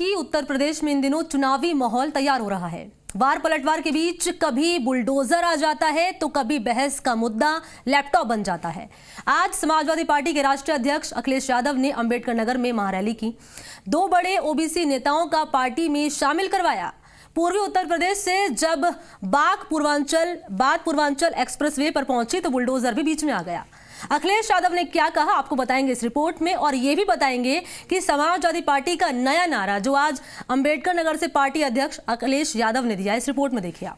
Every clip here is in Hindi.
देखिए, उत्तर प्रदेश में इन दिनों चुनावी माहौल तैयार हो रहा है। वार पलटवार के बीच कभी बुलडोजर आ जाता है तो कभी बहस का मुद्दा लैपटॉप बन जाता है। आज समाजवादी पार्टी के राष्ट्रीय अध्यक्ष अखिलेश यादव ने अंबेडकर नगर में महारैली की। दो बड़े ओबीसी नेताओं का पार्टी में शामिल करवाया। पूर्वी उत्तर प्रदेश से जब बाग पूर्वांचल एक्सप्रेसवे पर पहुंची तो बुलडोजर भी बीच में आ गया। अखिलेश यादव ने क्या कहा आपको बताएंगे इस रिपोर्ट में, और ये भी बताएंगे कि समाजवादी पार्टी का नया नारा जो आज अंबेडकर नगर से पार्टी अध्यक्ष अखिलेश यादव ने दिया। इस रिपोर्ट में देखिए आप।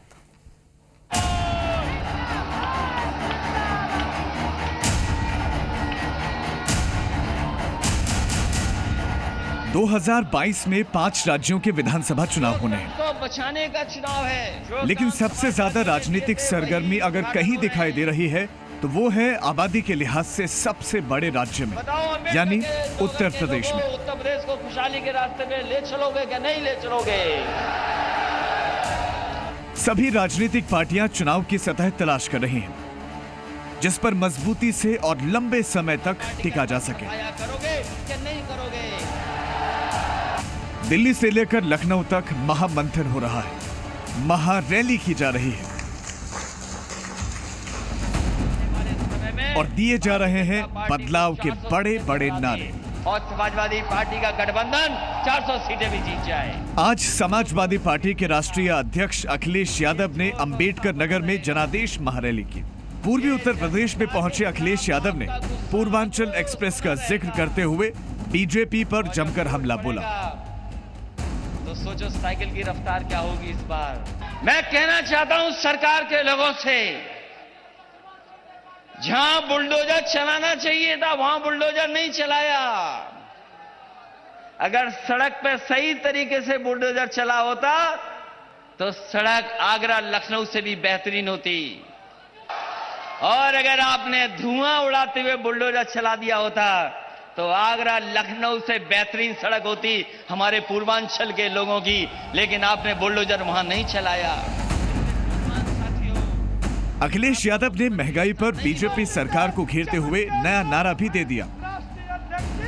2022 में 5 राज्यों के विधानसभा चुनाव होने हैं। बचाने का चुनाव है, लेकिन सबसे ज्यादा राजनीतिक सरगर्मी अगर कहीं दिखाई दे रही है तो वो है आबादी के लिहाज से सबसे बड़े राज्य में, यानी उत्तर प्रदेश में। उत्तर प्रदेश को खुशहाली के रास्ते में ले चलोगे क्या नहीं ले चलोगे? सभी राजनीतिक पार्टियां चुनाव की सतह तलाश कर रही हैं, जिस पर मजबूती से और लंबे समय तक टिका जा सके। करोगे क्या नहीं करोगे? दिल्ली से लेकर लखनऊ तक महामंथन हो रहा है, महारैली की जा रही है और दिए जा रहे हैं बदलाव के बड़े बड़े नारे। और समाजवादी पार्टी का गठबंधन 400 सीटें भी जीत जाए। आज समाजवादी पार्टी के राष्ट्रीय अध्यक्ष अखिलेश यादव ने अंबेडकर नगर में जनादेश महारैली की। पूर्वी उत्तर प्रदेश में पहुंचे अखिलेश यादव ने पूर्वांचल एक्सप्रेस का जिक्र करते हुए बीजेपी पर जमकर हमला बोला। तो सोचो साइकिल की रफ्तार क्या होगी इस बार। मैं कहना चाहता हूं सरकार के लोगों से, जहां बुलडोजर चलाना चाहिए था वहां बुलडोजर नहीं चलाया। अगर सड़क पे सही तरीके से बुलडोजर चला होता तो सड़क आगरा लखनऊ से भी बेहतरीन होती। और अगर आपने धुआं उड़ाते हुए बुलडोजर चला दिया होता तो आगरा लखनऊ से बेहतरीन सड़क होती हमारे पूर्वांचल के लोगों की, लेकिन आपने बुलडोजर वहां नहीं चलाया। अखिलेश यादव ने महंगाई पर बीजेपी सरकार को घेरते हुए नया नारा भी दे दिया।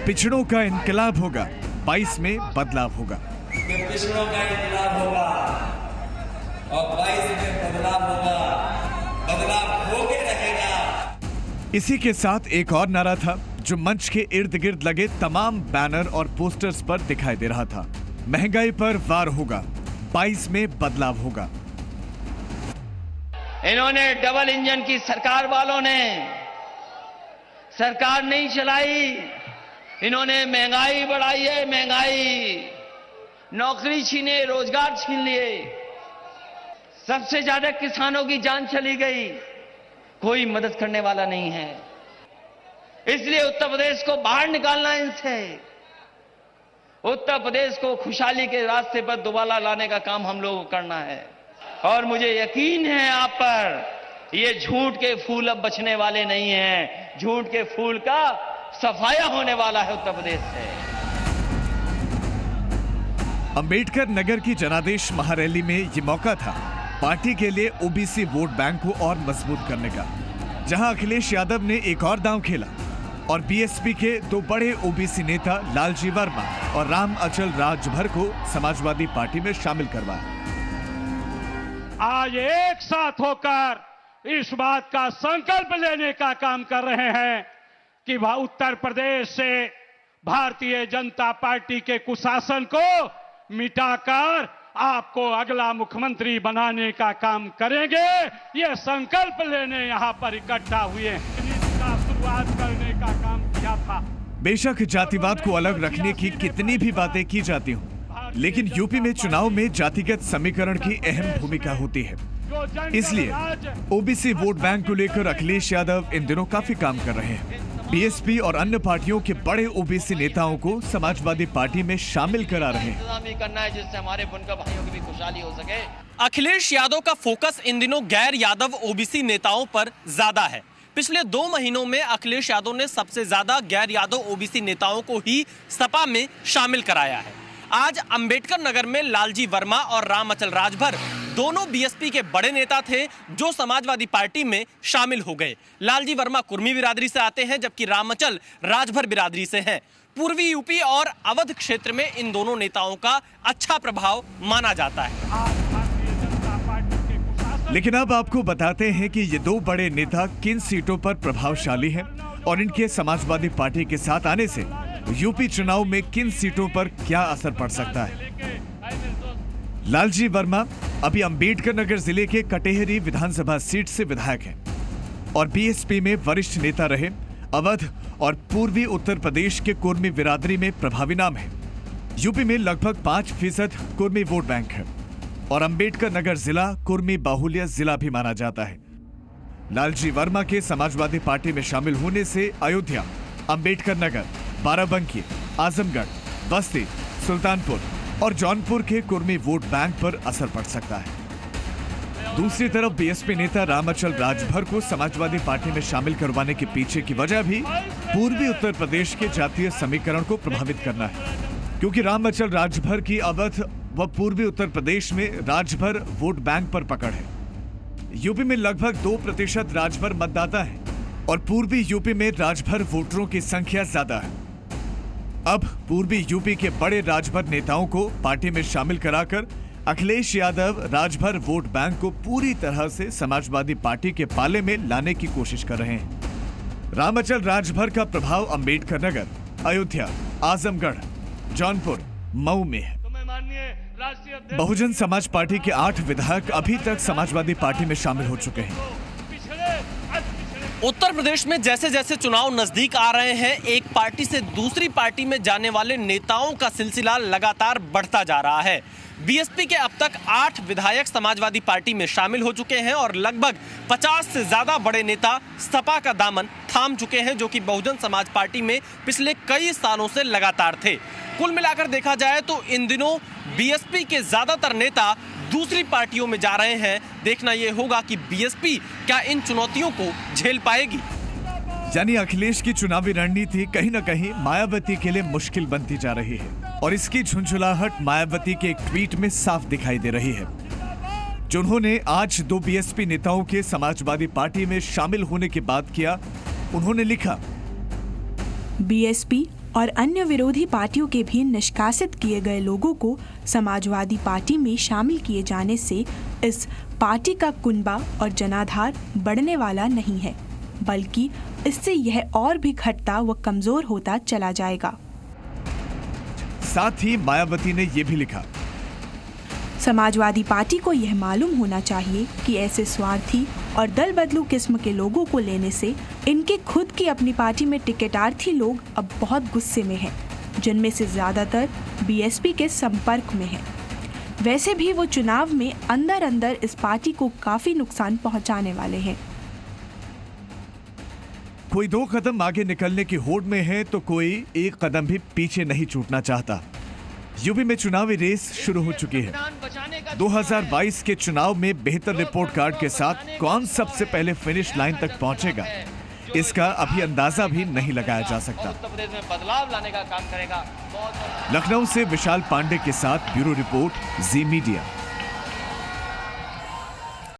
पिछड़ों का इनकलाब होगा, 22 में बदलाव होगा। पिछड़ों का इनकलाब होगा और 22 में बदलाव होगा, बदलाव होके रहेगा। इसी के साथ एक और नारा था जो मंच के इर्द गिर्द लगे तमाम बैनर और पोस्टर्स पर दिखाई दे रहा था। महंगाई पर वार होगा, 22 में बदलाव होगा। इन्होंने डबल इंजन की सरकार वालों ने सरकार नहीं चलाई, इन्होंने महंगाई बढ़ाई है, महंगाई, नौकरी छीने, रोजगार छीन लिए, सबसे ज्यादा किसानों की जान चली गई, कोई मदद करने वाला नहीं है। इसलिए उत्तर प्रदेश को बाहर निकालना है इनसे। उत्तर प्रदेश को खुशहाली के रास्ते पर दोबारा लाने का काम हम लोगों को करना है। और मुझे यकीन है आप पर, ये झूठ के फूल अब बचने वाले नहीं हैं। झूठ के फूल का सफाया होने वाला है उत्तर प्रदेश से। अंबेडकर नगर की जनादेश महारैली में ये मौका था पार्टी के लिए ओबीसी वोट बैंक को और मजबूत करने का, जहां अखिलेश यादव ने एक और दांव खेला और बीएसपी के दो बड़े ओबीसी नेता लालजी वर्मा और राम अचल राजभर को समाजवादी पार्टी में शामिल करवाया। आज एक साथ होकर इस बात का संकल्प लेने का काम कर रहे हैं कि उत्तर प्रदेश से भारतीय जनता पार्टी के कुशासन को मिटाकर आपको अगला मुख्यमंत्री बनाने का काम करेंगे। ये संकल्प लेने यहां पर इकट्ठा हुए हैं। इसका शुरुआत करने का काम किया था। बेशक जातिवाद को अलग रखने की कितनी भी बातें की जाती हों, लेकिन यूपी में चुनाव में जातिगत समीकरण की अहम भूमिका होती है। इसलिए ओबीसी वोट बैंक को लेकर अखिलेश यादव इन दिनों काफी काम कर रहे हैं। बीएसपी और अन्य पार्टियों के बड़े ओबीसी नेताओं को समाजवादी पार्टी में शामिल करा रहे हैं। करना है जिससे हमारे बुनकर भाइयों की भी खुशहाली हो सके। अखिलेश यादव का फोकस इन दिनों गैर यादव ओबीसी नेताओं पर ज्यादा है। पिछले 2 महीनों में अखिलेश यादव ने सबसे ज्यादा गैर यादव ओबीसी नेताओं को ही सपा में शामिल कराया है। आज अंबेडकर नगर में लालजी वर्मा और राम अचल राजभर दोनों बीएसपी के बड़े नेता थे जो समाजवादी पार्टी में शामिल हो गए। लालजी वर्मा कुर्मी बिरादरी से आते हैं जबकि राम अचल राजभर बिरादरी से हैं। पूर्वी यूपी और अवध क्षेत्र में इन दोनों नेताओं का अच्छा प्रभाव माना जाता है। लेकिन अब आपको बताते हैं कि ये दो बड़े नेता किन सीटों पर प्रभावशाली हैं और इनके समाजवादी पार्टी के साथ आने से यूपी चुनाव में किन सीटों पर क्या असर पड़ सकता है। लालजी वर्मा अभी अंबेडकर नगर जिले के कटेहरी विधानसभा सीट से विधायक हैं और बीएसपी में वरिष्ठ नेता रहे। अवध और पूर्वी उत्तर प्रदेश के कुर्मी बिरादरी में प्रभावी नाम है। यूपी में लगभग 5% कुर्मी वोट बैंक है और अंबेडकर नगर जिला कुर्मी बाहुल्य जिला भी माना जाता है। लालजी वर्मा के समाजवादी पार्टी में शामिल होने से अयोध्या, अंबेडकर नगर, बाराबंकी, आजमगढ़, बस्ती, सुल्तानपुर और जौनपुर के कुर्मी वोट बैंक पर असर पड़ सकता है। दूसरी तरफ बीएसपी नेता रामअचल राजभर को समाजवादी पार्टी में शामिल करवाने के पीछे की वजह भी पूर्वी उत्तर प्रदेश के जातीय समीकरण को प्रभावित करना है, क्योंकि रामअचल राजभर की अवध व पूर्वी उत्तर प्रदेश में राजभर वोट बैंक पर पकड़ है। यूपी में लगभग 2% राजभर मतदाता है और पूर्वी यूपी में राजभर वोटरों की संख्या ज्यादा है। अब पूर्वी यूपी के बड़े राजभर नेताओं को पार्टी में शामिल कराकर अखिलेश यादव राजभर वोट बैंक को पूरी तरह से समाजवादी पार्टी के पाले में लाने की कोशिश कर रहे हैं। रामअचल राजभर का प्रभाव अंबेडकर नगर, अयोध्या, आजमगढ़, जौनपुर, मऊ में है। बहुजन समाज पार्टी के 8 विधायक अभी तक समाजवादी पार्टी में शामिल हो चुके हैं। उत्तर प्रदेश में जैसे जैसे चुनाव नजदीक आ रहे हैं, एक पार्टी से दूसरी पार्टी में जाने वाले नेताओं का सिलसिला लगातार बढ़ता जा रहा है। बीएसपी के अब तक 8 विधायक समाजवादी पार्टी में शामिल हो चुके हैं और लगभग 50 से ज्यादा बड़े नेता सपा का दामन थाम चुके हैं, जो कि बहुजन समाज पार्टी में पिछले कई सालों से लगातार थे। कुल मिलाकर देखा जाए तो इन दिनों बीएसपी के ज्यादातर नेता दूसरी पार्टियों में जा रहे हैं। देखना यह होगा कि बीएसपी क्या इन चुनौतियों को झेल पाएगी। यानी अखिलेश की चुनावी रणनीति कहीं न कहीं मायावती के लिए मुश्किल बनती जा रही है और इसकी झुंझुलाहट मायावती के एक ट्वीट में साफ दिखाई दे रही है, जो उन्होंने आज 2 बीएसपी नेताओं के समाजवादी पार्टी में शामिल होने की बात किया। उन्होंने लिखा, बीएसपी और अन्य विरोधी पार्टियों के भी निष्कासित किए गए लोगों को समाजवादी पार्टी में शामिल किए जाने से इस पार्टी का कुनबा और जनाधार बढ़ने वाला नहीं है, बल्कि इससे यह और भी घटता व कमजोर होता चला जाएगा। साथ ही मायावती ने यह भी लिखा, समाजवादी पार्टी को यह मालूम होना चाहिए कि ऐसे स्वार्थी और दल बदलू किस्म के लोगों को लेने से इनके खुद की अपनी पार्टी में टिकटार्थी लोग अब बहुत गुस्से में हैं, जिनमें से ज्यादातर बीएसपी के संपर्क में हैं। वैसे भी वो चुनाव में अंदर अंदर इस पार्टी को काफी नुकसान पहुंचाने वाले हैं। कोई 2 कदम आगे निकलने की होड़ में है तो कोई 1 कदम भी पीछे नहीं छूटना चाहता। यूपी में चुनावी रेस शुरू हो चुकी है। 2022 के चुनाव में बेहतर रिपोर्ट कार्ड के साथ कौन सबसे पहले फिनिश लाइन तक पहुंचेगा, इसका अभी अंदाजा भी नहीं लगाया जा सकता। बदलाव लाने का काम करेगा। लखनऊ से विशाल पांडे के साथ ब्यूरो रिपोर्ट, जी मीडिया।